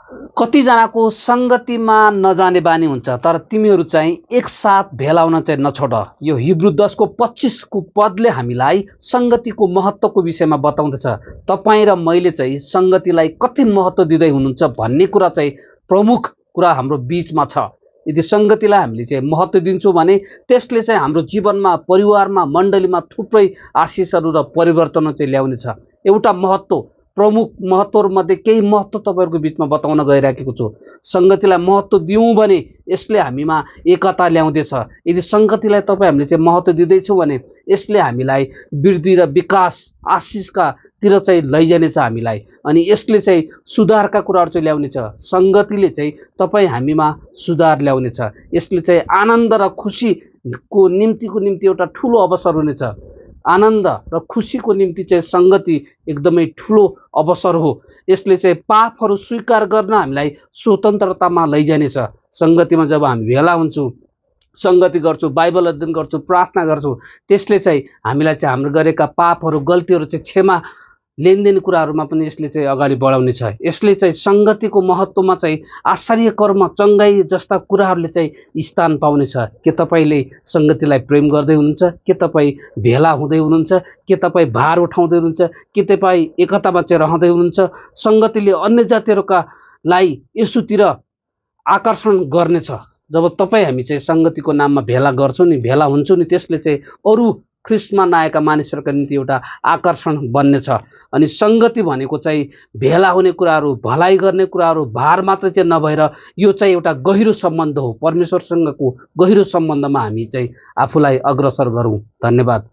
कतिजनाको सङ्गतिमा नजाने बानी हुन्छ, तर तिमीहरू चाहिँ एकसाथ भेला हुन चाहिँ नछोड। यो हिब्रू 10:25 को पदले हामीलाई सङ्गतिको महत्त्वको विषयमा बताउँदछ। तपाईँ र मैले चाहिँ सङ्गतिलाई कति महत्त्व दिँदै हुनुहुन्छ भन्ने कुरा चाहिँ प्रमुख कुरा हाम्रो बिचमा छ। यदि सङ्गतिलाई हामीले चाहिँ महत्त्व दिन्छौँ भने त्यसले चाहिँ हाम्रो जीवनमा, परिवारमा, मण्डलीमा थुप्रै आशिषहरू र परिवर्तन चाहिँ ल्याउनेछ। एउटा प्रमुख महत्त्वहरूमध्ये केही महत्त्व तपाईँहरूको बिचमा बताउन गइराखेको छु। सङ्गतिलाई महत्त्व दियौँ भने यसले हामीमा एकता ल्याउँदैछ। यदि सङ्गतिलाई हामीले चाहिँ महत्त्व दिँदैछौँ भने यसले हामीलाई वृद्धि र विकास, आशिषकातिर चाहिँ लैजानेछ हामीलाई। अनि यसले चाहिँ सुधारका कुराहरू चाहिँ ल्याउनेछ। सङ्गतिले चाहिँ हामीमा सुधार ल्याउनेछ। यसले चाहिँ आनन्द र खुसीको निम्ति एउटा ठुलो अवसर हुनेछ। आनन्द र खुसीको निम्ति चाहिँ सङ्गति एकदमै ठुलो अवसर हो। यसले चाहिँ पापहरू स्वीकार गर्न हामीलाई स्वतन्त्रतामा लैजानेछ। सङ्गतिमा जब हामी भेला हुन्छौँ, सङ्गति गर्छौँ, बाइबल अध्ययन गर्छौँ, प्रार्थना गर्छौँ, त्यसले चाहिँ हामीलाई चाहिँ हाम्रो गरेका पापहरू, गल्तीहरू चाहिँ क्षमा, लेनदेन कुराहरूमा पनि यसले चाहिँ अगाडि बढाउनेछ। यसले चाहिँ सङ्गतिको महत्त्वमा चाहिँ आश्चर्य कर्म, चङ्गाई जस्ता कुराहरूले चाहिँ स्थान पाउनेछ। के तपाईँले सङ्गतिलाई प्रेम गर्दै हुनुहुन्छ? के तपाईँ भेला हुँदै हुनुहुन्छ? के तपाईँ भार उठाउँदै हुनुहुन्छ? के तपाईँ एकतामा चाहिँ रहँदै हुनुहुन्छ? सङ्गतिले अन्य जातिहरूकालाई यसुतिर आकर्षण गर्नेछ। जब हामी चाहिँ सङ्गतिको नाममा भेला गर्छौँ नि, भेला हुन्छौँ नि, त्यसले चाहिँ अरू ख्रिस्टमा नआएका मानिसहरूका निम्ति एउटा आकर्षण बन्नेछ। अनि सङ्गति भनेको चाहिँ भेला हुने कुराहरू, भलाइ गर्ने कुराहरू, भार मात्र चाहिँ नभएर यो चाहिँ एउटा गहिरो सम्बन्ध हो। परमेश्वरसँगको गहिरो सम्बन्धमा हामी चाहिँ आफूलाई अग्रसर गरौँ। धन्यवाद।